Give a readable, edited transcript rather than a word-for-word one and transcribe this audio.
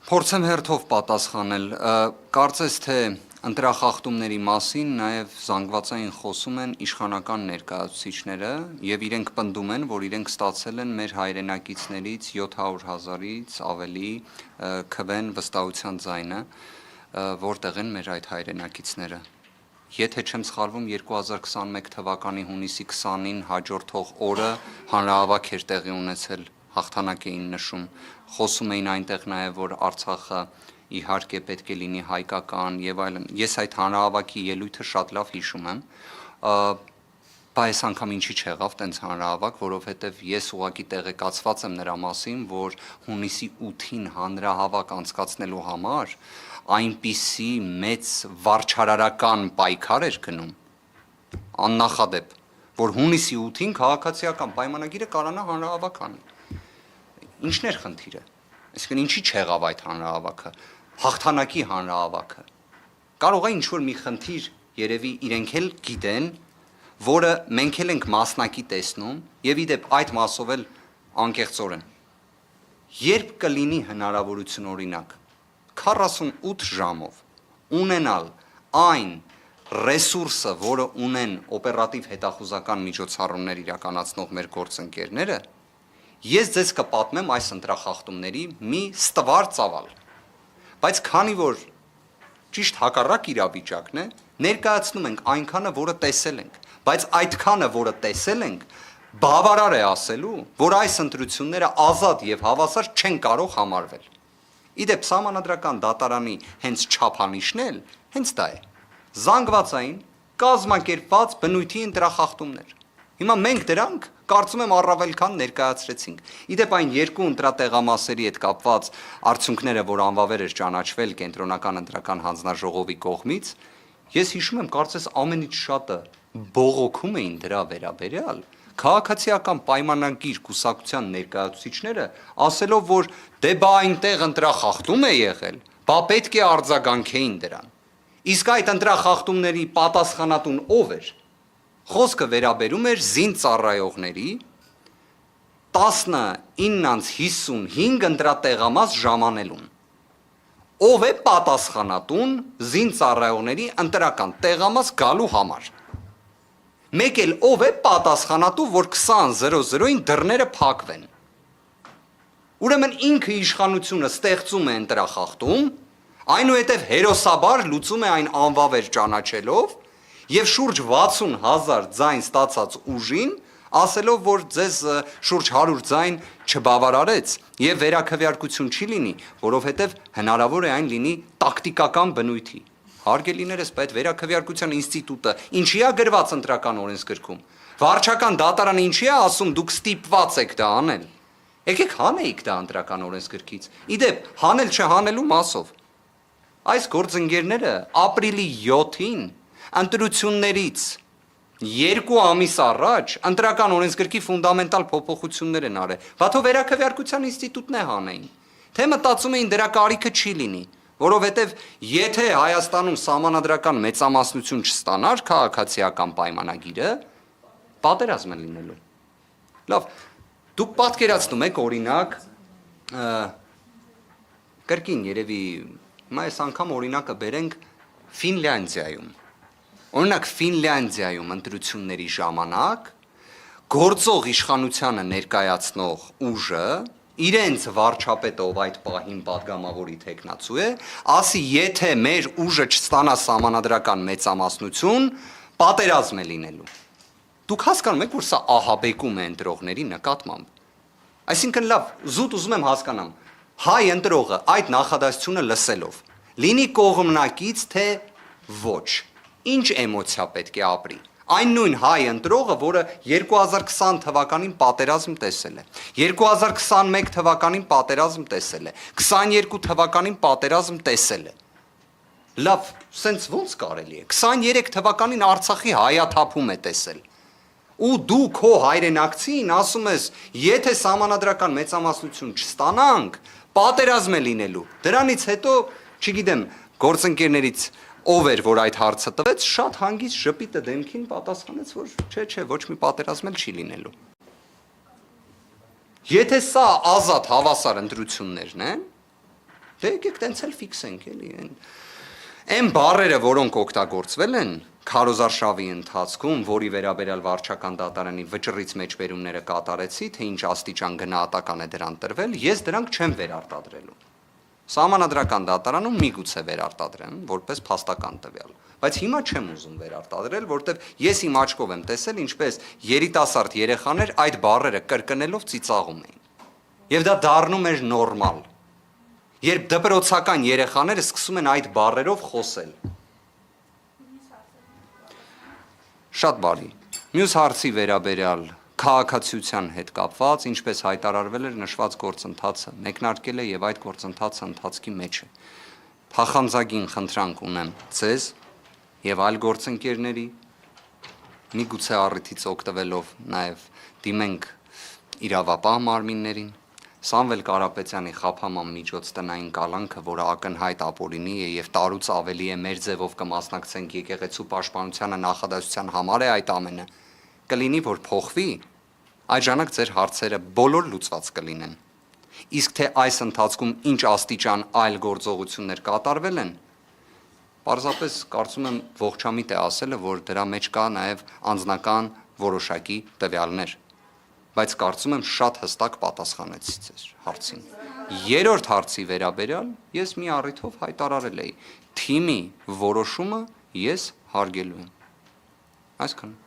Փորձեմ հերթով պատասխանել, կարծես թե ընտրախախտումների մասին նաև զանգվածային խոսում են իշխանական ներկայացուցիչները եւ իրենք պնդում են, որ իրենք ստացել են մեր հայրենակիցներից 700,000-ից ավելի քվեն վստահության ձայնը, որտեղ են մեր այդ հայրենակիցները։ Եթե չեմ սխալվում 2021 թվականի հունիսի 20-ին հաջորդող օրը հանրահավաք էր տեղի ունեցել, հաղթանակ էին նշում, խոսում էին այնտեղ նաև, որ Արցախը իհարկե պետք է լինի հայկական եւ այլն։ Ես այդ հանրահավաքի ելույթը շատ լավ հիշում եմ, բայց անգամ ինչի չեղավ տենց հանրահավաք, որովհետեւ ես ուղղակի տեղեկացված եմ նրա մասին, որ հունիսի 8-ին հանրահավաք անցկացնելու համար այնպիսի մեծ վարչարարական պայքար էր գնում, աննախադեպ, որ հունիսի 8-ին քաղաքացիական պայմանագիրը կարանա հանրահավաք անի։ Ինչն էր խնդիրը։ Այսինքն ինչի չեղավ այդ հանրահավաքը, հաղթանակի հանրահավաքը։ Կարող է ինչ-որ մի խնդիր երևի իրենք էլ գիտեն, որը մենք էլ ենք մասնակի տեսնում եւ իդեպ այդ մասով էլ անկեղծորեն։ Երբ կլինի հնարավորություն օրինակ 48 ժամով ունենալ այն ռեսուրսը, որը ունեն օպերատիվ հետախուզական միջոցառումներ իրականացնող մեր գործընկերները, ես ձեզ կպատմեմ այս ընտրախախտումների մի ստվար ծավալ, բայց քանի որ ճիշտ հակառակ իրավիճակն է, ներկայացնում ենք այնքանը, որը տեսել ենք, բայց այդքանը, որը տեսել ենք, բավարար է ասելու, որ այս ընտրությունները ազատ եւ հավասար չեն կարող համարվել։ Իդեպ Սահմանադրական դատարանի հենց չափանիշն էլ հենց դա է։ Զանգվածային կազմակերպված բնույթի ընտրախախտումներ։ Հիմա մենք դրանք կարծում եմ առավել քան ներկայացրեցինք։ Իդեպ այն երկու ընտրատեղամասերի հետ կապված արդյունքները, որ անվավեր էր ճանաչվել կենտրոնական ընտրական հանձնաժողովի կողմից, ես հիշում եմ, կարծես ամենից շատը բողոքում էին դրա վերաբերյալ քաղաքացիական պայմանագիր կուսակցության ներկայացուցիչները, ասելով, որ դե բա այնտեղ ընտրախախտում է եղել, բա պետք է արձագանքեին դրան։ Իսկ այդ ընտրախախտումների պատասխանատուն ով էր։ Խոսքը վերաբերում էր զինծ ծառայողների 19:55 ընտրատեղամաս ժամանելուն։ Ով է պատասխանատուն զինծ ծառայողների ընտրական տեղամաս գալու համար։ Մեկ էլ ով է պատասխանատու, որ 20:00-ին դռները փակվեն։ Ուրեմն ինքը իշխանությունը ստեղծում է ընտրախախտում, այնուհետև հերոսաբար լուծում է այն անվավեր ճանաչելով եւ շուրջ 60,000 ձայն ստացած ուժին, ասելով, որ ձեզ շուրջ 100 ձայն չբավարարեց եւ վերաքվեարկություն չի լինի, որովհետեւ հնարավոր է այն լինի տակտիկական բնույթի։ Հարգելիներս, այդ վերաքվեարկության ինստիտուտը ինչի է գրված ընտրական օրենսգրքում։ Վարչական դատարանը ինչի է ասում դուք ստիպված եք դա անել։ Եկեք հանեիք դա ընտրական օրենսգրքից։ Իդեպ հանել չհանելու մասով։ Այս գործընկերները ապրիլի 7-ին ընտրություններից 2 ամիս առաջ ընտրական օրենսգրքի ֆունդամենտալ փոփոխություններ են արել։ Բաթո վերաքվեարկության ինստիտուտն է հանեին։ Թե մտածում էին դրա կարիքը չի լինի, որովհետև եթե Հայաստանում սահմանադրական մեծամասնություն չստանար քաղաքացիական պայմանագիրը, պատերազմ է լինելու։ Լավ, դուք պատկերացնում եք օրինակ կրկին երևի հիմա այս անգամ օրինակը բերենք Ֆինլանդիայում։ Օրինակ Ֆինլանդիայում ընտրությունների ժամանակ գործող իշխանությանը ներկայացնող ուժը իրենց վարչապետը, ով այդ պահին падգամավորի թեկնածու է, ասի եթե մեր ուժը չստանա սահմանադրական մեծամասնություն, պատերազմ է լինելու։ Դուք հասկանում եք, որ սա ահաբեկում է ընտրողների նկատմամբ։ Այսինքն լավ, զուտ ուզում եմ հասկանամ, հայ ընտրողը այդ նախադասությունը լսելով, լինի կողմնակից թե ոչ, ինչ էմոցիա պետք է ապրի։ Այն նույն հայ ընտրողը, որը 2020 թվականին պատերազմ տեսել է, 2021 թվականին պատերազմ տեսել է, 22 թվականին պատերազմ տեսել է։ Լավ, սենց ոնց կարելի է, 23 թվականին Արցախի հայաթափում է տեսել։ Ու դու քո հայրենակցին ասում ես, եթե սահմանադրական մեծամասնություն չստանանք, պատերազմ է լինելու։ Դրանից հետո Չգիտեմ, գործընկերներից ով էր, որ այդ հարցը տվեց, շատ հանգիստ ժպիտը դեմքին պատասխանեց, որ չէ, ոչ մի պատերազմ էլ չի լինելու։ Եթե սա ազատ հավասար ընտրություններն են, դե եկեք տենց էլ ֆիքսենք, էլի, այն բառերը, որոնք օգտագործվել են քարոզարշավի ընթացքում, որի վերաբերյալ վարչական դատարանի վճռից մեջբերումները կատարեցի, թե ինչ աստիճան գնահատական է դրան տրվել, ես դրանք չեմ վերարտադրելու։ Սահմանադրական դատարանում միգուցե վերարտադրեմ, որպես փաստական տվյալ, բայց հիմա չեմ ուզում վերարտադրել, որտեղ ես իմ աչքով եմ տեսել, ինչպես երիտասարդ երեխաներ այդ բառերը կրկնելով ծիծաղում էին։ Եվ դա դառնում էր նորմալ։ Երբ դպրոցական երեխաները սկսում են այդ բառերով խոսել։ Շատ բարի։ Մյուս հարցի վերաբերյալ քաղաքացիության հետ կապված, ինչպես հայտարարվել էր նշված գործընթացը, մեկնարկել է եւ այդ գործընթացը ընթացքի մեջ է։ Փախանձագին խնդրանք ունեմ ձեզ եւ այլ գործընկերների, միգուցե առիթից օգտվելով նաեւ դիմենք իրավապահ մարմիններին, Սամվել Կարապետյանի խափաման միջոց տնային կալանքը, որը ակնհայտ ապօրինի է եւ տարուց ավելի է մեր ձևով կմասնակցենք եկեղեցու պաշտպանությանը նախադասության համար է այդ ամենը, կլինի, որ փոխվի, այդ ժամանակ ձեր հարցերը բոլոր լուծված կլինեն։ Իսկ թե այս ընթացքում ինչ աստիճան այլ գործողություններ կատարվել են, պարզապես կարծում եմ ողջամիտ է ասելը, որ դրա մեջ կա նաեւ անձնական որոշակի տվյալներ, բայց կարծում եմ շատ հստակ պատասխանեցի ձեր հարցին։ Երրորդ հարցի վերաբերյալ ես մի առիթով հայտարարել էի, թիմի որոշումը ես հարգելու եմ։ Այսքան։